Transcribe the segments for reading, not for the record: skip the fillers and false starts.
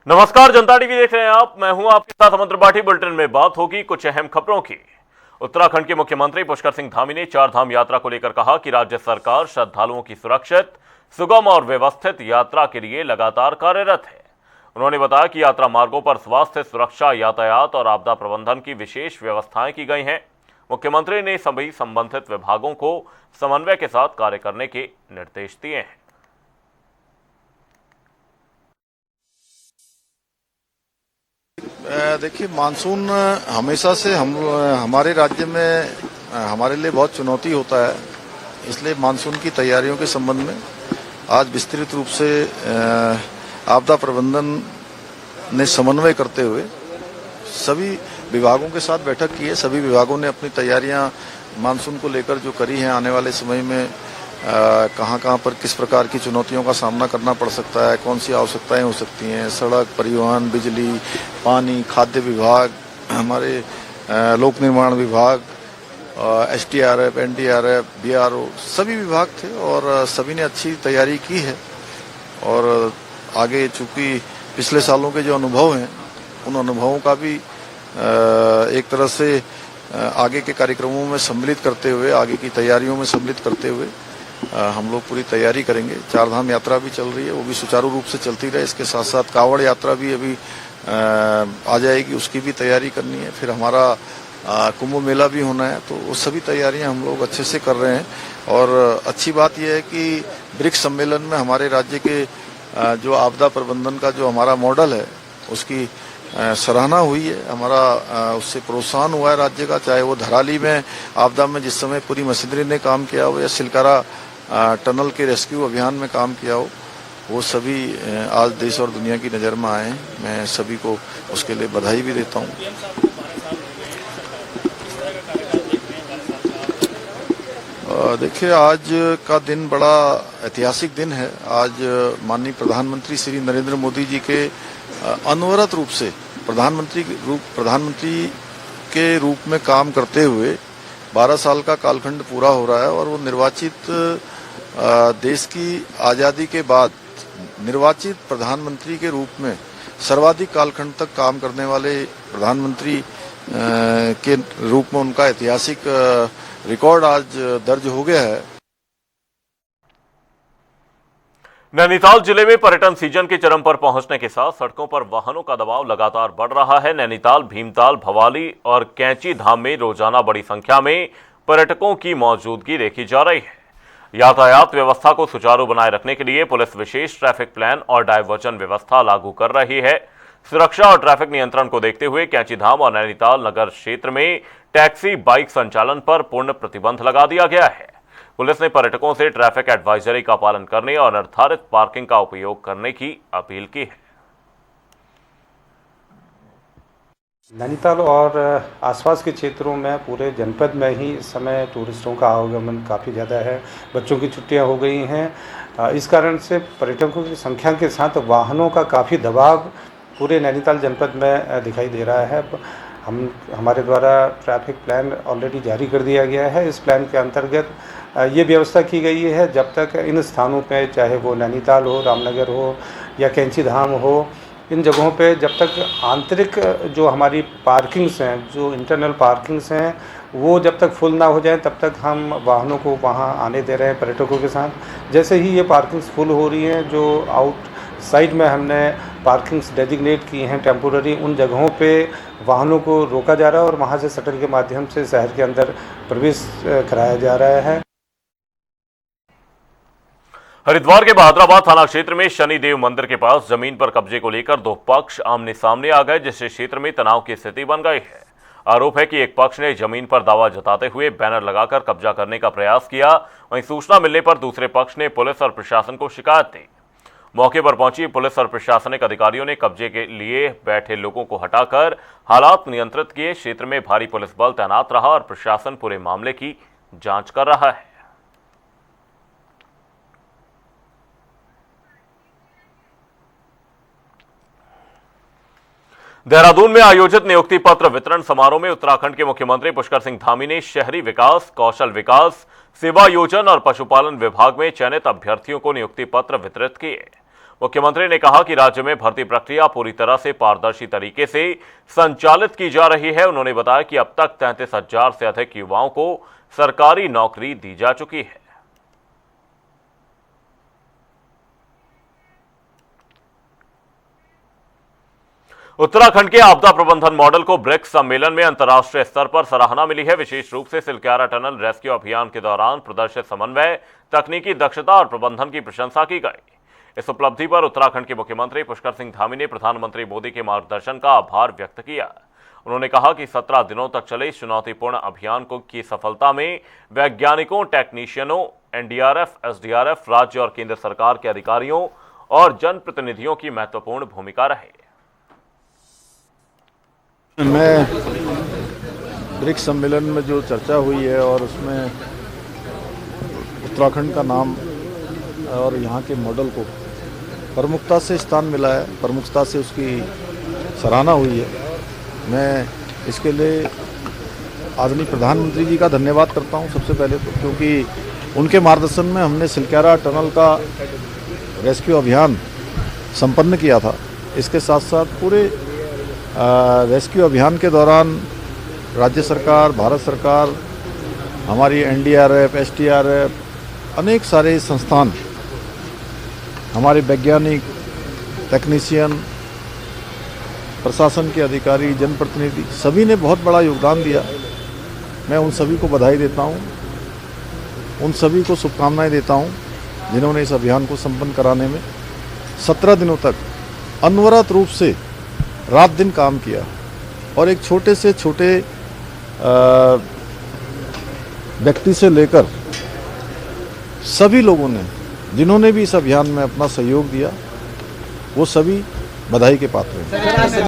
नमस्कार, जनता टीवी देख रहे हैं आप। मैं हूं आपके साथ अमन त्रिपाठी। बुलेटिन में बात होगी कुछ अहम खबरों की। उत्तराखंड के मुख्यमंत्री पुष्कर सिंह धामी ने चार धाम यात्रा को लेकर कहा कि राज्य सरकार श्रद्धालुओं की सुरक्षित, सुगम और व्यवस्थित यात्रा के लिए लगातार कार्यरत है। उन्होंने बताया कि यात्रा मार्गों पर स्वास्थ्य, सुरक्षा, यातायात और आपदा प्रबंधन की विशेष व्यवस्थाएं की गई हैं। मुख्यमंत्री ने सभी संबंधित विभागों को समन्वय के साथ कार्य करने के निर्देश दिए हैं। देखिए, मानसून हमेशा से हमारे राज्य में हमारे लिए बहुत चुनौती होता है। इसलिए मानसून की तैयारियों के संबंध में आज विस्तृत रूप से आपदा प्रबंधन ने समन्वय करते हुए सभी विभागों के साथ बैठक की है। सभी विभागों ने अपनी तैयारियां मानसून को लेकर जो करी हैं, आने वाले समय में कहां पर किस प्रकार की चुनौतियों का सामना करना पड़ सकता है, कौन सी आवश्यकताएं हो सकती हैं, सड़क, परिवहन, बिजली, पानी, खाद्य विभाग, हमारे लोक निर्माण विभाग, एसडीआरएफ, एनडीआरएफ, बीआरओ, सभी विभाग थे और सभी ने अच्छी तैयारी की है। और आगे चूंकि पिछले सालों के जो अनुभव हैं, उन अनुभवों का भी एक तरह से आगे के कार्यक्रमों में सम्मिलित करते हुए, आगे की तैयारियों में सम्मिलित करते हुए हम लोग पूरी तैयारी करेंगे। चार धाम यात्रा भी चल रही है, वो भी सुचारू रूप से चलती रहे। इसके साथ साथ कांवड़ यात्रा भी अभी आ जाएगी, उसकी भी तैयारी करनी है। फिर हमारा कुंभ मेला भी होना है, तो वो सभी तैयारियां हम लोग अच्छे से कर रहे हैं। और अच्छी बात यह है कि ब्रिक्स सम्मेलन में हमारे राज्य के जो आपदा प्रबंधन का जो हमारा मॉडल है, उसकी सराहना हुई है। हमारा उससे प्रोत्साहन हुआ है राज्य का, चाहे वो धराली में आपदा में जिस समय पूरी मशीनरी ने काम किया हो या सिलकारा टनल के रेस्क्यू अभियान में काम किया हो, वो सभी आज देश और दुनिया की नज़र में आए हैं। मैं सभी को उसके लिए बधाई भी देता हूँ। देखिए, आज का दिन बड़ा ऐतिहासिक दिन है। आज माननीय प्रधानमंत्री श्री नरेंद्र मोदी जी के अनवरत रूप से प्रधानमंत्री के रूप में काम करते हुए 12 साल का कालखंड पूरा हो रहा है और वो निर्वाचित देश की आज़ादी के बाद निर्वाचित प्रधानमंत्री के रूप में सर्वाधिक कालखंड तक काम करने वाले प्रधानमंत्री के रूप में उनका ऐतिहासिक रिकॉर्ड आज दर्ज हो गया है। नैनीताल जिले में पर्यटन सीजन के चरम पर पहुंचने के साथ सड़कों पर वाहनों का दबाव लगातार बढ़ रहा है। नैनीताल, भीमताल, भवाली और कैंची धाम में रोजाना बड़ी संख्या में पर्यटकों की मौजूदगी देखी जा रही है। यातायात व्यवस्था को सुचारू बनाए रखने के लिए पुलिस विशेष ट्रैफिक प्लान और डायवर्जन व्यवस्था लागू कर रही है। सुरक्षा और ट्रैफिक नियंत्रण को देखते हुए कैंची धाम और नैनीताल नगर क्षेत्र में टैक्सी, बाइक संचालन पर पूर्ण प्रतिबंध लगा दिया गया है। पुलिस ने पर्यटकों से ट्रैफिक एडवाइजरी का पालन करने और निर्धारित पार्किंग का उपयोग करने की अपील की है। नैनीताल और आसपास के क्षेत्रों में पूरे जनपद में ही इस समय टूरिस्टों का आवागमन काफ़ी ज़्यादा है। बच्चों की छुट्टियां हो गई हैं, इस कारण से पर्यटकों की संख्या के साथ वाहनों का काफ़ी दबाव पूरे नैनीताल जनपद में दिखाई दे रहा है। हमारे द्वारा ट्रैफिक प्लान ऑलरेडी जारी कर दिया गया है। इस प्लान के अंतर्गत ये व्यवस्था की गई है, जब तक इन स्थानों पे, चाहे वो नैनीताल हो, रामनगर हो या कैंची धाम हो, इन जगहों पे जब तक आंतरिक जो हमारी पार्किंग्स हैं, जो इंटरनल पार्किंग्स हैं, वो जब तक फुल ना हो जाएं, तब तक हम वाहनों को वहाँ आने दे रहे हैं पर्यटकों के साथ। जैसे ही ये पार्किंग्स फुल हो रही हैं, जो आउट साइड में हमने पार्किंग्स डेजिग्नेट की हैं टेम्पोररी, उन जगहों पे वाहनों को रोका जा रहा है और वहाँ से शटल के माध्यम से शहर के अंदर प्रवेश कराया जा रहा है। हरिद्वार के बहादुराबाद थाना क्षेत्र में शनिदेव मंदिर के पास जमीन पर कब्जे को लेकर दो पक्ष आमने सामने आ गए, जिससे क्षेत्र में तनाव की स्थिति बन गई है। आरोप है कि एक पक्ष ने जमीन पर दावा जताते हुए बैनर लगाकर कब्जा करने का प्रयास किया। वहीं सूचना मिलने पर दूसरे पक्ष ने पुलिस और प्रशासन को शिकायत दी। मौके पर पहुंची पुलिस और प्रशासनिक अधिकारियों ने कब्जे के लिए बैठे लोगों को हटाकर हालात नियंत्रित किए। क्षेत्र में भारी पुलिस बल तैनात रहा और प्रशासन पूरे मामले की जांच कर रहा है। देहरादून में आयोजित नियुक्ति पत्र वितरण समारोह में उत्तराखंड के मुख्यमंत्री पुष्कर सिंह धामी ने शहरी विकास, कौशल विकास, सेवा योजन और पशुपालन विभाग में चयनित अभ्यर्थियों को नियुक्ति पत्र वितरित किए। मुख्यमंत्री ने कहा कि राज्य में भर्ती प्रक्रिया पूरी तरह से पारदर्शी तरीके से संचालित की जा रही है। उन्होंने बताया कि अब तक 33,000 से अधिक युवाओं को सरकारी नौकरी दी जा चुकी है। उत्तराखंड के आपदा प्रबंधन मॉडल को ब्रिक्स सम्मेलन में अंतर्राष्ट्रीय स्तर पर सराहना मिली है। विशेष रूप से सिलक्यारा टनल रेस्क्यू अभियान के दौरान प्रदर्शित समन्वय, तकनीकी दक्षता और प्रबंधन की प्रशंसा की गई। इस उपलब्धि पर उत्तराखंड के मुख्यमंत्री पुष्कर सिंह धामी ने प्रधानमंत्री मोदी के मार्गदर्शन का आभार व्यक्त किया। उन्होंने कहा कि 17 दिनों तक चले इस चुनौतीपूर्ण अभियान की सफलता में वैज्ञानिकों, टेक्नीशियनों, एनडीआरएफ, एसडीआरएफ, राज्य और केंद्र सरकार के अधिकारियों और जनप्रतिनिधियों की महत्वपूर्ण भूमिका रही। मैं ब्रिक्स सम्मेलन में जो चर्चा हुई है और उसमें उत्तराखंड का नाम और यहाँ के मॉडल को प्रमुखता से स्थान मिला है, प्रमुखता से उसकी सराहना हुई है। मैं इसके लिए आदरणीय प्रधानमंत्री जी का धन्यवाद करता हूँ सबसे पहले तो, क्योंकि उनके मार्गदर्शन में हमने सिलक्यारा टनल का रेस्क्यू अभियान संपन्न किया था। इसके साथ साथ पूरे रेस्क्यू अभियान के दौरान राज्य सरकार, भारत सरकार, हमारी एनडीआरएफ, एसडीआरएफ, अनेक सारे संस्थान, हमारे वैज्ञानिक, टेक्नीशियन, प्रशासन के अधिकारी, जनप्रतिनिधि सभी ने बहुत बड़ा योगदान दिया। मैं उन सभी को बधाई देता हूँ, उन सभी को शुभकामनाएं देता हूँ जिन्होंने इस अभियान को संपन्न कराने में 17 दिनों तक अनवरत रूप से रात दिन काम किया। और एक छोटे से छोटे व्यक्ति से लेकर सभी लोगों ने, जिन्होंने भी इस अभियान में अपना सहयोग दिया, वो सभी बधाई के पात्र हैं।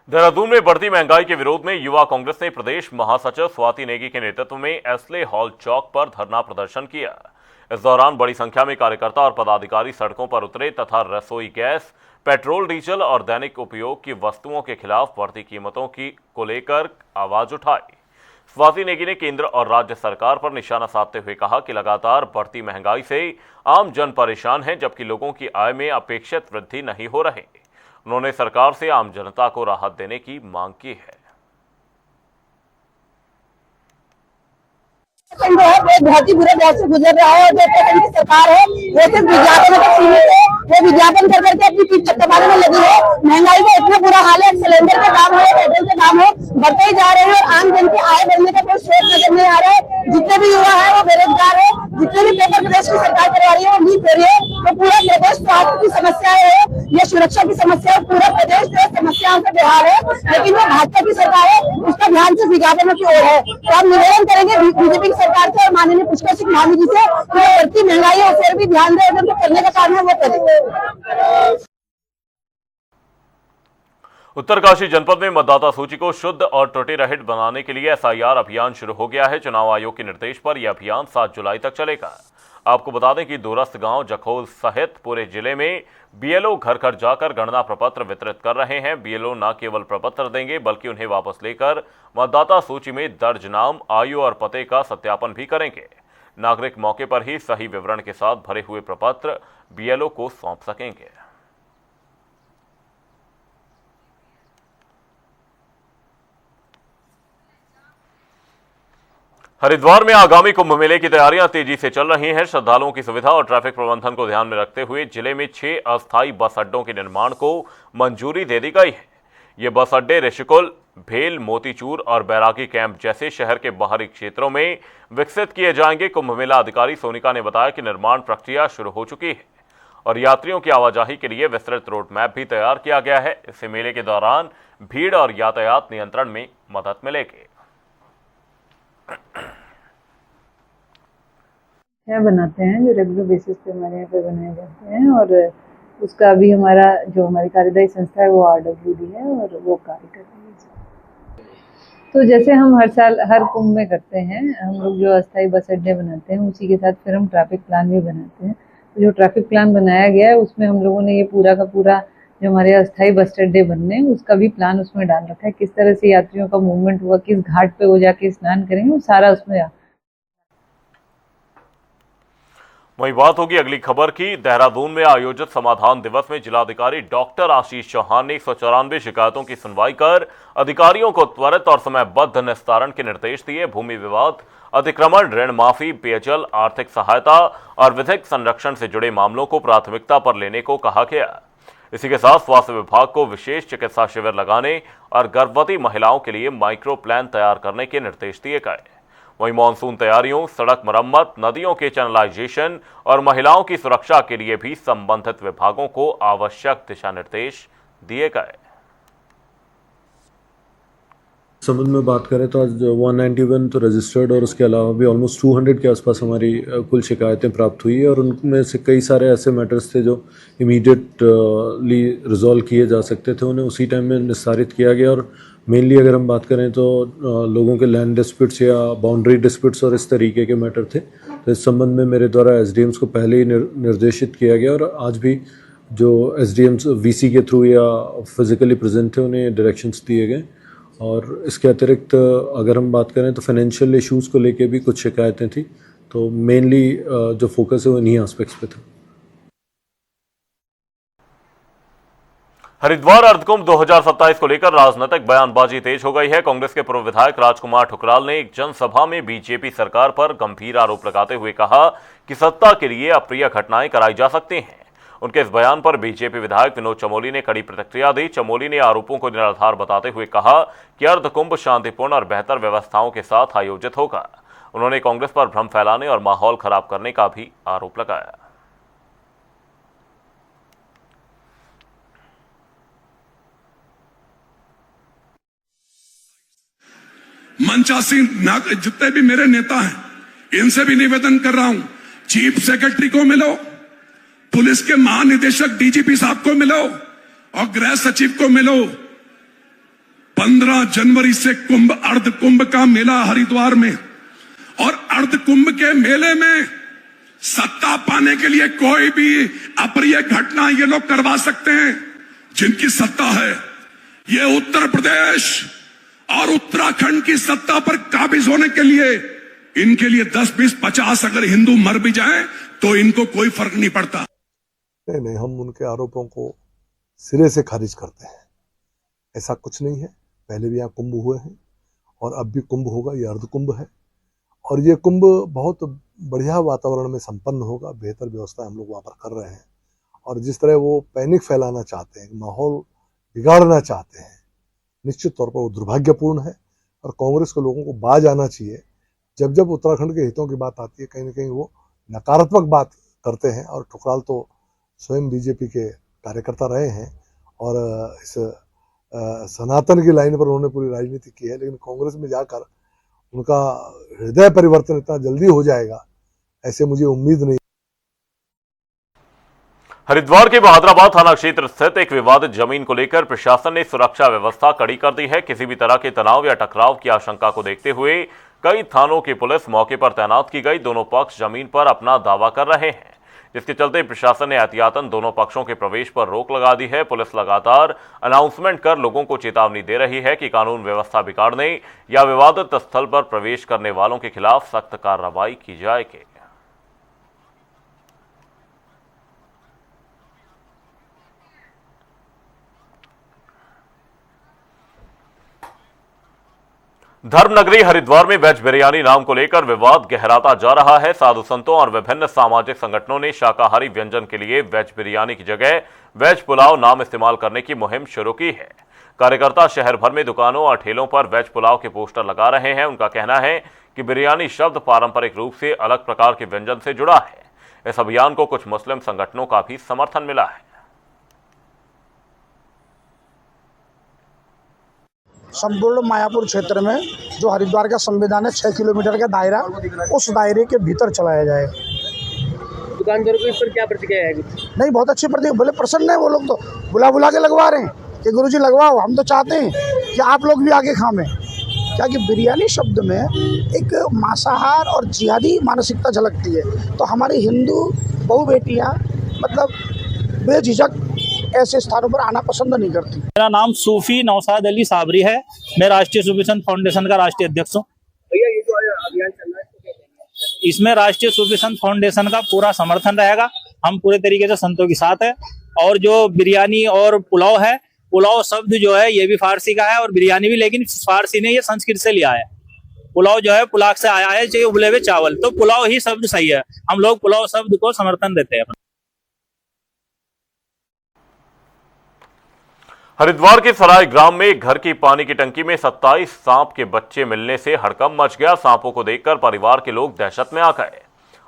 देहरादून में बढ़ती महंगाई के विरोध में युवा कांग्रेस ने प्रदेश महासचिव स्वाति नेगी के नेतृत्व में एस्ले हॉल चौक पर धरना प्रदर्शन किया। इस दौरान बड़ी संख्या में कार्यकर्ता और पदाधिकारी सड़कों पर उतरे तथा रसोई गैस, पेट्रोल, डीजल और दैनिक उपयोग की वस्तुओं के खिलाफ बढ़ती कीमतों को लेकर आवाज उठाई। स्वाति नेगी ने केंद्र और राज्य सरकार पर निशाना साधते हुए कहा कि लगातार बढ़ती महंगाई से आम जन परेशान है, जबकि लोगों की आय में अपेक्षित वृद्धि नहीं हो रही। उन्होंने सरकार से आम जनता को राहत देने की मांग की है। बहुत ही बुरे दौर से गुजर रहा है और जो की सरकार है वो सिर्फ विज्ञापन तक सीमित है। वो विज्ञापन कर करके अपनी पीठ चपकाने में लगी है। महंगाई का इतना बुरा हाल है, सिलेंडर के दाम है, पेट्रोल के दाम है, बढ़ते ही जा रहे हैं और आम जन की आय बढ़ने का कोई स्रोत नजर नहीं आ रहा है। जितने भी युवा है वो बेरोजगार है, जितने भी पेपर प्रदेश की सरकार करवा रही है वो नहीं कर रही है। तो पूरा प्रदेश स्वास्थ्य की समस्या है, ये सुरक्षा की समस्या है, पूरा प्रदेश जो समस्याओं से बेहाल है। लेकिन वो भाजपा की सरकार है, उसका ध्यान सिर्फ विज्ञापनों की ओर है। तो हम निवेदन करेंगे बीजेपी की सरकार से और माननीय पुष्कर सिंह धामी जी से कि बढ़ती महंगाई है उस पर भी ध्यान दें, जो करने का काम है वो करें। उत्तरकाशी जनपद में मतदाता सूची को शुद्ध और त्रुटि रहित बनाने के लिए एसआईआर अभियान शुरू हो गया है। चुनाव आयोग के निर्देश पर यह अभियान 7 जुलाई तक चलेगा। आपको बता दें कि दूरस्थ गांव जखोल सहित पूरे जिले में बीएलओ घर घर जाकर गणना प्रपत्र वितरित कर रहे हैं। बीएलओ न केवल प्रपत्र देंगे बल्कि उन्हें वापस लेकर मतदाता सूची में दर्ज नाम, आयु और पते का सत्यापन भी करेंगे। नागरिक मौके पर ही सही विवरण के साथ भरे हुए प्रपत्र बीएलओ को सौंप सकेंगे। हरिद्वार में आगामी कुंभ मेले की तैयारियां तेजी से चल रही हैं। श्रद्धालुओं की सुविधा और ट्रैफिक प्रबंधन को ध्यान में रखते हुए जिले में 6 अस्थायी बस अड्डों के निर्माण को मंजूरी दे दी गई है। ये बस अड्डे ऋषिकुल, भेल, मोतीचूर और बैरागी कैंप जैसे शहर के बाहरी क्षेत्रों में विकसित किए जाएंगे। कुंभ मेला अधिकारी सोनिका ने बताया कि निर्माण प्रक्रिया शुरू हो चुकी है और यात्रियों की आवाजाही के लिए विस्तृत रोड मैप भी तैयार किया गया है। इससे मेले के दौरान भीड़ और यातायात नियंत्रण में मदद मिलेगी। बनाते हैं जो रेगुलर बेसिस पे हमारे यहाँ पे बनाए जाते हैं और उसका अभी हमारा जो हमारी कार्यदायी संस्था है वो RWD है और वो कार्य कर रही है। तो जैसे हम हर साल हर कुंभ में करते हैं, हम लोग जो अस्थायी बस अड्डे बनाते हैं उसी के साथ फिर हम ट्रैफिक प्लान भी बनाते हैं। तो जो ट्रैफिक प्लान बनाया गया है उसमें हम लोगों ने ये पूरा का पूरा जो हमारे अस्थायी बस अड्डे बनने हैं उसका भी प्लान उसमें डाल रखा है। किस तरह से यात्रियों का मूवमेंट हुआ, किस घाट पे वो जाके स्नान करेंगे, वो सारा उसमें। वहीं बात होगी अगली खबर की। देहरादून में आयोजित समाधान दिवस में जिलाधिकारी डॉक्टर आशीष चौहान ने 194 शिकायतों की सुनवाई कर अधिकारियों को त्वरित और समयबद्ध निस्तारण के निर्देश दिए। भूमि विवाद, अतिक्रमण, ऋण माफी, पेयजल, आर्थिक सहायता और विधिक संरक्षण से जुड़े मामलों को प्राथमिकता पर लेने को कहा गया। इसी के साथ स्वास्थ्य विभाग को विशेष चिकित्सा शिविर लगाने और गर्भवती महिलाओं के लिए माइक्रो प्लान तैयार करने के निर्देश दिए गए। वहीं मानसून तैयारियों, सड़क मरम्मत, नदियों के चैनलाइजेशन और महिलाओं की सुरक्षा के लिए भी संबंधित विभागों को आवश्यक दिशा निर्देश दिए गए। संबंध में बात करें तो आज 191 तो रजिस्टर्ड और उसके अलावा भी ऑलमोस्ट 200 के आसपास हमारी कुल शिकायतें प्राप्त हुई है और उनमें से कई सारे ऐसे मैटर्स थे जो इमीडिएटली रिजॉल्व किए जा सकते थे, उन्हें उसी टाइम में निस्तारित किया गया। और मेनली अगर हम बात करें तो लोगों के लैंड डिस्प्यूट्स या बाउंड्री डिस्प्यूट्स और इस तरीके के मैटर थे, तो इस संबंध में मेरे द्वारा एसडीएम्स को पहले ही निर्देशित किया गया और आज भी जो एसडीएम्स वीसी के थ्रू या फिजिकली प्रेजेंट थे उन्हें डायरेक्शंस दिए गए। और इसके अतिरिक्त अगर हम बात करें तो फाइनेंशियल इश्यूज़ को लेके भी कुछ शिकायतें थी, तो मेनली जो फोकस है वो इन्हीं एस्पेक्ट्स पे था। हरिद्वार अर्धकुंभ 2027 को लेकर राजनीतिक बयानबाजी तेज हो गई है। कांग्रेस के पूर्व विधायक राजकुमार ठुकराल ने एक जनसभा में बीजेपी सरकार पर गंभीर आरोप लगाते हुए कहा कि सत्ता के लिए अप्रिय घटनाएं कराई जा सकती हैं। उनके इस बयान पर बीजेपी विधायक विनोद चमोली ने कड़ी प्रतिक्रिया दी। चमोली ने आरोपों को निराधार बताते हुए कहा कि अर्धकुंभ शांतिपूर्ण और बेहतर व्यवस्थाओं के साथ आयोजित होगा। उन्होंने कांग्रेस पर भ्रम फैलाने और माहौल खराब करने का भी आरोप लगाया। मंचासीन जितने भी मेरे नेता हैं इनसे भी निवेदन कर रहा हूं, चीफ सेक्रेटरी को मिलो, पुलिस के महानिदेशक डीजीपी साहब को मिलो और गृह सचिव को मिलो। 15 जनवरी से अर्ध कुंभ का मेला हरिद्वार में, और अर्ध कुंभ के मेले में सत्ता पाने के लिए कोई भी अप्रिय घटना ये लोग करवा सकते हैं। जिनकी सत्ता है, ये उत्तर प्रदेश और उत्तराखंड की सत्ता पर काबिज होने के लिए इनके लिए 10, 20, 50 अगर हिंदू मर भी जाएं तो इनको कोई फर्क नहीं पड़ता। नहीं, हम उनके आरोपों को सिरे से खारिज करते हैं। ऐसा कुछ नहीं है। पहले भी यहाँ कुंभ हुए हैं और अब भी कुंभ होगा। ये अर्ध कुंभ है और ये कुंभ बहुत बढ़िया वातावरण में संपन्न होगा। बेहतर व्यवस्था हम लोग वहाँ पर कर रहे हैं और जिस तरह वो पैनिक फैलाना चाहते हैं, माहौल बिगाड़ना चाहते हैं, निश्चित तौर पर वो दुर्भाग्यपूर्ण है और कांग्रेस के लोगों को बाज आना चाहिए। जब जब उत्तराखंड के हितों की बात आती है, कहीं ना कहीं वो नकारात्मक बात करते हैं। और ठुकराल तो स्वयं बीजेपी के कार्यकर्ता रहे हैं और इस सनातन की लाइन पर उन्होंने पूरी राजनीति की है, लेकिन कांग्रेस में जाकर उनका हृदय परिवर्तन इतना जल्दी हो जाएगा ऐसे मुझे उम्मीद नहीं। हरिद्वार के बहादुराबाद थाना क्षेत्र स्थित एक विवादित जमीन को लेकर प्रशासन ने सुरक्षा व्यवस्था कड़ी कर दी है। किसी भी तरह के तनाव या टकराव की आशंका को देखते हुए कई थानों की पुलिस मौके पर तैनात की गई। दोनों पक्ष जमीन पर अपना दावा कर रहे हैं, जिसके चलते प्रशासन ने एहतियातन दोनों पक्षों के प्रवेश पर रोक लगा दी है। पुलिस लगातार अनाउंसमेंट कर लोगों को चेतावनी दे रही है कि कानून व्यवस्था बिगाड़ने या विवादित स्थल पर प्रवेश करने वालों के खिलाफ सख्त कार्रवाई की जाएगी। धर्मनगरी हरिद्वार में वेज बिरयानी नाम को लेकर विवाद गहराता जा रहा है। साधु संतों और विभिन्न सामाजिक संगठनों ने शाकाहारी व्यंजन के लिए वेज बिरयानी की जगह वेज पुलाव नाम इस्तेमाल करने की मुहिम शुरू की है। कार्यकर्ता शहर भर में दुकानों और ठेलों पर वेज पुलाव के पोस्टर लगा रहे हैं। उनका कहना है कि बिरयानी शब्द पारंपरिक रूप से अलग प्रकार के व्यंजन से जुड़ा है। इस अभियान को कुछ मुस्लिम संगठनों का भी समर्थन मिला है। संपूर्ण मायापुर क्षेत्र में जो हरिद्वार का संविधान है 6 किलोमीटर का दायरा, उस दायरे के भीतर चलाया जाए। दुकानदारों को इस पर क्या प्रतिक्रिया है? नहीं, बहुत अच्छी प्रतिक्रिया, बोले प्रसन्न है वो लोग, तो बुला के लगवा रहे हैं कि गुरुजी लगवाओ। हम तो चाहते हैं कि आप लोग भी आगे खामें, क्या कि बिरयानी शब्द में एक मांसाहार और जिहादी मानसिकता झलकती है। तो हमारी हिंदू बहू बेटियाँ मतलब बेझिझक ऐसे स्थानों पर आना पसंद नहीं करती। मेरा नाम सूफी नौशाद अली साबरी है। मैं राष्ट्रीय सूफी संत फाउंडेशन का राष्ट्रीय अध्यक्ष हूँ। भैया, ये जो अभियान चल रहा है इसमें राष्ट्रीय सूफी संत फाउंडेशन का पूरा समर्थन रहेगा। हम पूरे तरीके से संतों के साथ है। और जो बिरयानी और पुलाव है, पुलाव शब्द जो है ये भी फारसी का है और बिरयानी भी, लेकिन फारसी ने ये संस्कृत से लिया है। पुलाव जो है पुलाव से आया है, चाहिए उबले हुए चावल, तो पुलाव ही शब्द सही है। हम लोग पुलाव शब्द को समर्थन देते हैं। हरिद्वार के सराय ग्राम में घर की पानी की टंकी में 27 सांप के बच्चे मिलने से हड़कंप मच गया। सांपों को देखकर परिवार के लोग दहशत में आ गए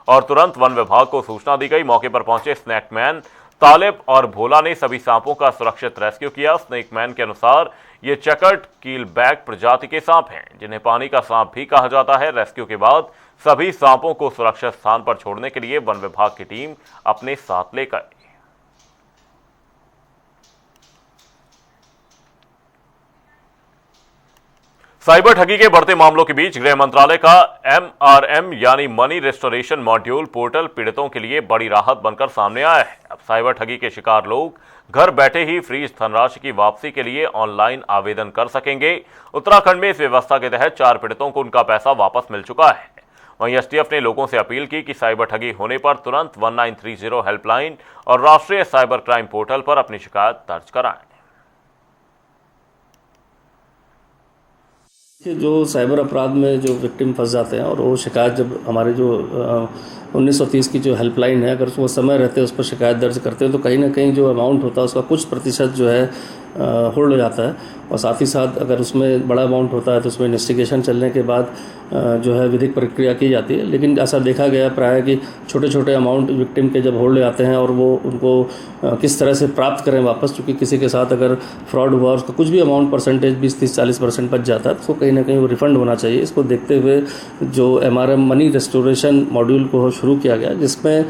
और तुरंत वन विभाग को सूचना दी गई। मौके पर पहुंचे स्नैकमैन तालिब और भोला ने सभी सांपों का सुरक्षित रेस्क्यू किया। स्नैकमैन के अनुसार ये चकट कीलबैक प्रजाति के सांप हैं, जिन्हें पानी का सांप भी कहा जाता है। रेस्क्यू के बाद सभी सांपों को सुरक्षित स्थान पर छोड़ने के लिए वन विभाग की टीम अपने साथ ले गई। साइबर ठगी के बढ़ते मामलों के बीच गृह मंत्रालय का MRM यानी मनी रेस्टोरेशन मॉड्यूल पोर्टल पीड़ितों के लिए बड़ी राहत बनकर सामने आया है। अब साइबर ठगी के शिकार लोग घर बैठे ही फ्रीज धनराशि की वापसी के लिए ऑनलाइन आवेदन कर सकेंगे। उत्तराखंड में इस व्यवस्था के तहत 4 पीड़ितों को उनका पैसा वापस मिल चुका है। वहीं STF ने लोगों से अपील की कि साइबर ठगी होने पर तुरंत 1930 हेल्पलाइन और राष्ट्रीय साइबर क्राइम पोर्टल पर अपनी शिकायत दर्ज कराएं। जो साइबर अपराध में जो विक्टिम फंस जाते हैं और वो शिकायत जब हमारे जो 1930 की जो हेल्पलाइन है, अगर वो समय रहते उस पर शिकायत दर्ज करते हैं तो कहीं ना कहीं जो अमाउंट होता है उसका कुछ प्रतिशत जो है होल्ड हो जाता है। और साथ ही साथ अगर उसमें बड़ा अमाउंट होता है तो उसमें इन्वेस्टिगेशन चलने के बाद जो है विधिक प्रक्रिया की जाती है। लेकिन ऐसा देखा गया प्राय कि छोटे छोटे अमाउंट विक्टिम के जब होल्ड जाते हैं और वो उनको किस तरह से प्राप्त करें वापस, क्योंकि किसी के साथ अगर फ्रॉड हुआ उसका कुछ भी अमाउंट परसेंटेज 20-30-40% बच जाता है तो कहीं ना कहीं वो रिफंड होना चाहिए। इसको देखते हुए जो MRM मनी रेस्टोरेशन मॉड्यूल को शुरू किया गया, जिसमें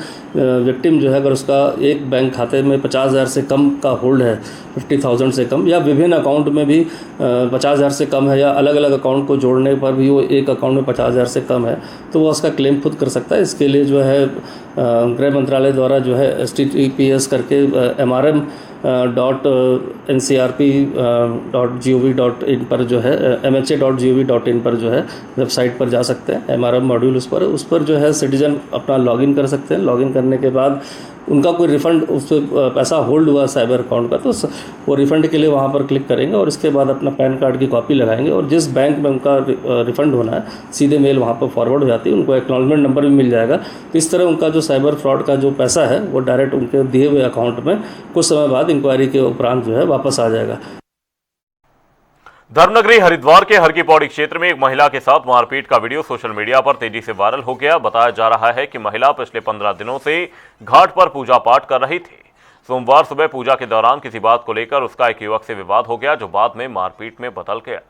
विक्टिम जो है अगर उसका एक बैंक खाते में 50,000 से कम का होल्ड है, 50,000 से कम, या विभिन्न अकाउंट में भी 50,000 से कम है, या अलग अलग अकाउंट को जोड़ने पर भी वो एक अकाउंट में 50,000 से कम है, तो वो उसका क्लेम खुद कर सकता है। इसके लिए जो है गृह मंत्रालय द्वारा जो है https करके MRM.ncrp.gov.in पर जो है mha.gov.in पर जो है वेबसाइट पर जा सकते हैं। MRM मॉड्यूल उस पर जो है सिटीजन अपना लॉगिन कर सकते हैं। लॉगिन करने के बाद उनका कोई रिफ़ंड, उस पैसा होल्ड हुआ साइबर अकाउंट का, तो वो रिफ़ंड के लिए वहाँ पर क्लिक करेंगे और इसके बाद अपना पैन कार्ड की कॉपी लगाएंगे और जिस बैंक में उनका रिफ़ंड होना है सीधे मेल वहाँ पर फॉरवर्ड हो जाती है। उनको एक्नॉलेजमेंट नंबर भी मिल जाएगा। तो इस तरह उनका जो साइबर फ्रॉड का जो पैसा है वो डायरेक्ट उनके दिए हुए अकाउंट में कुछ समय बाद इंक्वायरी के उपरांत जो है वापस आ जाएगा। धर्मनगरी हरिद्वार के हर की पौड़ी क्षेत्र में एक महिला के साथ मारपीट का वीडियो सोशल मीडिया पर तेजी से वायरल हो गया। बताया जा रहा है कि महिला पिछले 15 दिनों से घाट पर पूजा पाठ कर रही थी। सोमवार सुबह पूजा के दौरान किसी बात को लेकर उसका एक युवक से विवाद हो गया, जो बाद में मारपीट में बदल गया।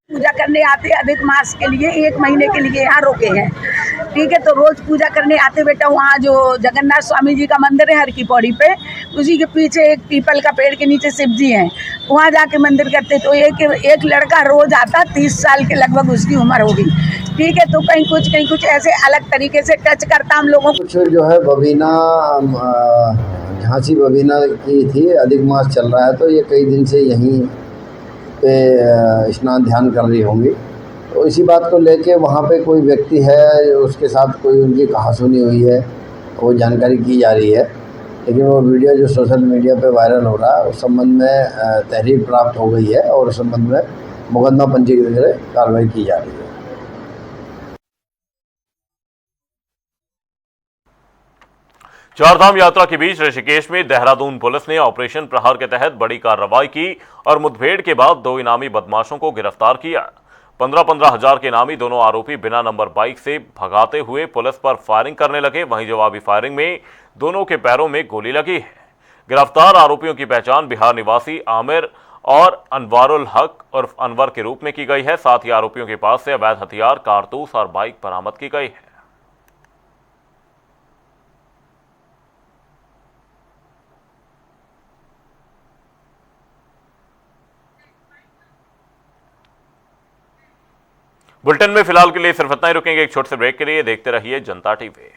पूजा करने आते अधिक मास के लिए 1 महीने के लिए यहाँ रुके हैं, ठीक है। तो रोज पूजा करने आते बेटा, वहाँ जो जगन्नाथ स्वामी जी का मंदिर है हर की पौड़ी पे, उसी के पीछे एक पीपल का पेड़ के नीचे शिव जी हैं, वहाँ जाके मंदिर करते। तो एक लड़का रोज आता, 30 साल के लगभग उसकी उम्र होगी, ठीक है। तो कहीं कुछ ऐसे अलग तरीके से टच करता हम लोगों को। कुछ जो है बबीना, झांसी बबीना की थी, अधिक मास चल रहा है तो ये कई दिन से यहीं पे स्नान ध्यान कर रही होंगी। तो इसी बात को लेके वहाँ पे कोई व्यक्ति है, उसके साथ कोई उनकी कहासुनी हुई है, वो जानकारी की जा रही है। लेकिन वो वीडियो जो सोशल मीडिया पे वायरल हो रहा है उस संबंध में तहरीर प्राप्त हो गई है और उस संबंध में मुकदमा पंजीकृत कर कार्रवाई की जा रही है। चारधाम यात्रा के बीच ऋषिकेश में देहरादून पुलिस ने ऑपरेशन प्रहार के तहत बड़ी कार्रवाई की और मुठभेड़ के बाद 2 इनामी बदमाशों को गिरफ्तार किया। 15-15 हजार के इनामी दोनों आरोपी बिना नंबर बाइक से भगाते हुए पुलिस पर फायरिंग करने लगे। वहीं जवाबी फायरिंग में दोनों के पैरों में गोली लगी है। गिरफ्तार आरोपियों की पहचान बिहार निवासी आमिर और अनवारुल हक उर्फ अनवर के रूप में की गई है। साथ ही आरोपियों के पास से अवैध हथियार, कारतूस और बाइक बरामद की गई है। बुलेटिन में फिलहाल के लिए सिर्फ इतना ही, रुकेंगे एक छोटे से ब्रेक के लिए। देखते रहिए जनता टीवी।